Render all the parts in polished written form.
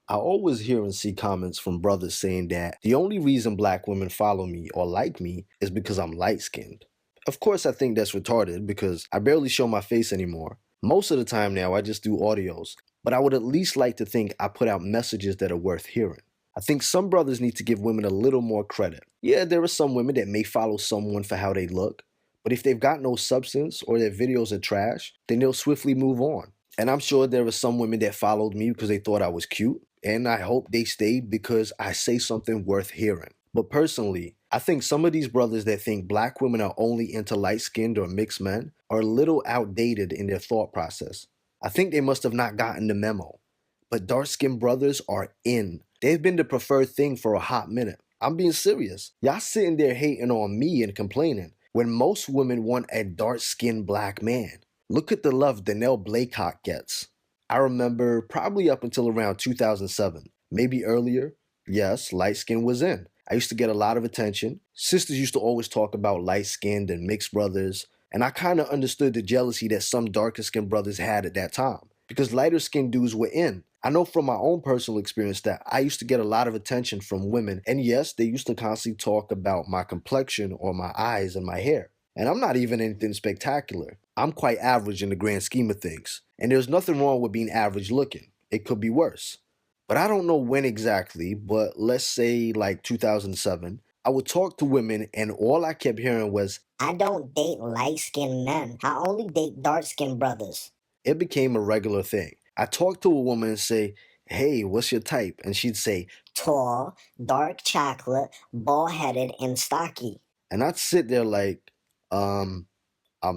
I always hear and see comments from brothers saying that the only reason black women follow me or like me is because I'm light skinned. Of course, I think that's retarded because I barely show my face anymore. Most of the time now, I just do audios, but I would at least like to think I put out messages that are worth hearing. I think some brothers need to give women a little more credit. Yeah, there are some women that may follow someone for how they look, but if they've got no substance or their videos are trash, then they'll swiftly move on. And I'm sure there were some women that followed me because they thought I was cute, and I hope they stayed because I say something worth hearing. But personally, I think some of these brothers that think black women are only into light-skinned or mixed men are a little outdated in their thought process. I think they must have not gotten the memo. But dark-skinned brothers are in. They've been the preferred thing for a hot minute. I'm being serious. Y'all sitting there hating on me and complaining when most women want a dark-skinned black man. Look at the love Danelle Blakecock gets. I remember probably up until around 2007, maybe earlier, yes, light skin was in. I used to get a lot of attention. Sisters used to always talk about light-skinned and mixed brothers, and I kind of understood the jealousy that some darker-skinned brothers had at that time, because lighter-skinned dudes were in. I know from my own personal experience that I used to get a lot of attention from women, and yes, they used to constantly talk about my complexion or my eyes and my hair. And I'm not even anything spectacular. I'm quite average in the grand scheme of things. And there's nothing wrong with being average looking. It could be worse. But I don't know when exactly, but let's say like 2007, I would talk to women and all I kept hearing was, I don't date light-skinned men. I only date dark-skinned brothers. it became a regular thing. I talked to a woman and say, hey, what's your type? And she'd say, Tall, dark chocolate, bald-headed, and stocky. and I'd sit there like, I'm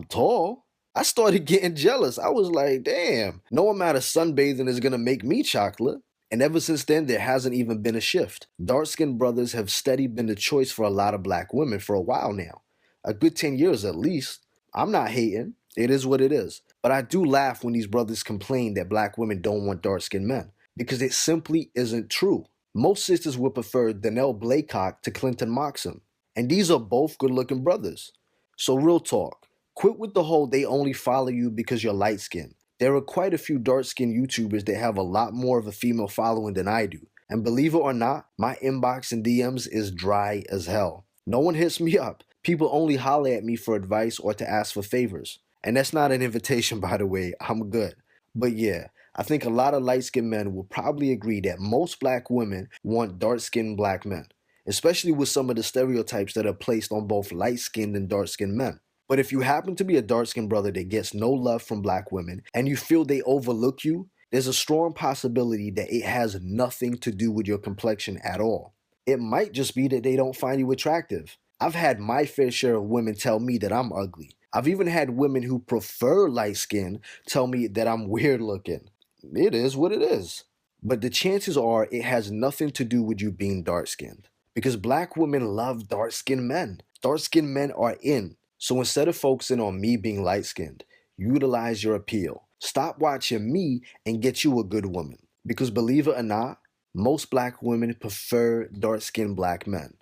tall. I started getting jealous. I was like, damn, no amount of sunbathing is gonna make me chocolate. And ever since then, there hasn't even been a shift. Dark-skinned brothers have steady been the choice for a lot of black women for a while now. A good 10 years at least. I'm not hating. It is what it is. But I do laugh when these brothers complain that black women don't want dark-skinned men, because it simply isn't true. Most sisters would prefer Danelle Blakecock to Clinton Moxham. And these are both good-looking brothers. So real talk. Quit with the whole they only follow you because you're light-skinned. There are quite a few dark-skinned YouTubers that have a lot more of a female following than I do. And believe it or not, my inbox and DMs is dry as hell. No one hits me up. People only holler at me for advice or to ask for favors. And that's not an invitation, by the way. I'm good. But yeah, I think a lot of light-skinned men will probably agree that most black women want dark-skinned black men, especially with some of the stereotypes that are placed on both light-skinned and dark-skinned men. But if you happen to be a dark-skinned brother that gets no love from black women and you feel they overlook you, there's a strong possibility that it has nothing to do with your complexion at all. It might just be that they don't find you attractive. I've had my fair share of women tell me that I'm ugly. I've even had women who prefer light skin tell me that I'm weird looking. It is what it is. But the chances are it has nothing to do with you being dark-skinned. Because black women love dark-skinned men. Dark-skinned men are in. So instead of focusing on me being light-skinned, utilize your appeal. Stop watching me and get you a good woman. Because believe it or not, most black women prefer dark-skinned black men.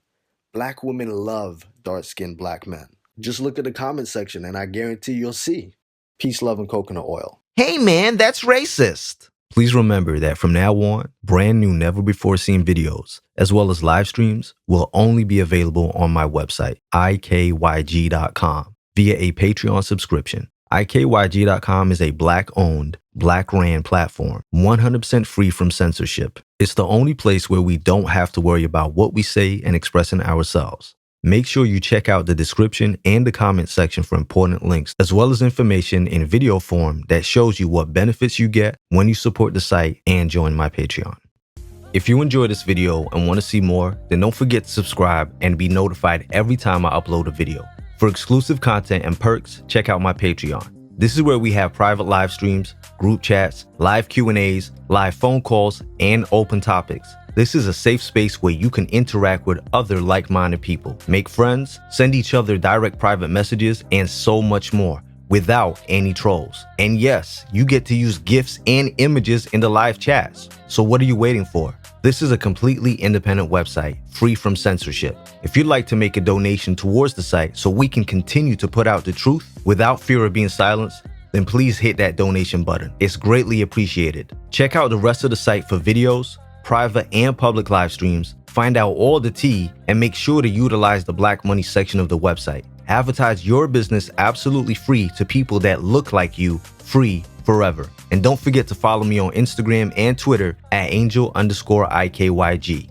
Black women love dark-skinned black men. Just look at the comment section and I guarantee you'll see. Peace, love, and coconut oil. Hey man, that's racist. Please remember that from now on, brand new never before seen videos, as well as live streams, will only be available on my website, ikyg.com, via a Patreon subscription. ikyg.com is a black-owned, black-ran platform, 100% free from censorship. It's the only place where we don't have to worry about what we say and expressing ourselves. Make sure you check out the description and the comment section for important links, as well as information in video form that shows you what benefits you get when you support the site and join my Patreon. If you enjoyed this video and want to see more, then don't forget to subscribe and be notified every time I upload a video. For exclusive content and perks, check out my Patreon. This is where we have private live streams, group chats, live Q&As, live phone calls, and open topics. This is a safe space where you can interact with other like-minded people, make friends, send each other direct private messages, and so much more without any trolls. And yes, you get to use GIFs and images in the live chats. So what are you waiting for? This is a completely independent website, free from censorship. If you'd like to make a donation towards the site so we can continue to put out the truth without fear of being silenced, then please hit that donation button. It's greatly appreciated. Check out the rest of the site for videos, private and public live streams, find out all the tea, and make sure to utilize the Black Money section of the website. Advertise your business absolutely free to people that look like you, free forever. And don't forget to follow me on Instagram and Twitter at angel_IKYG.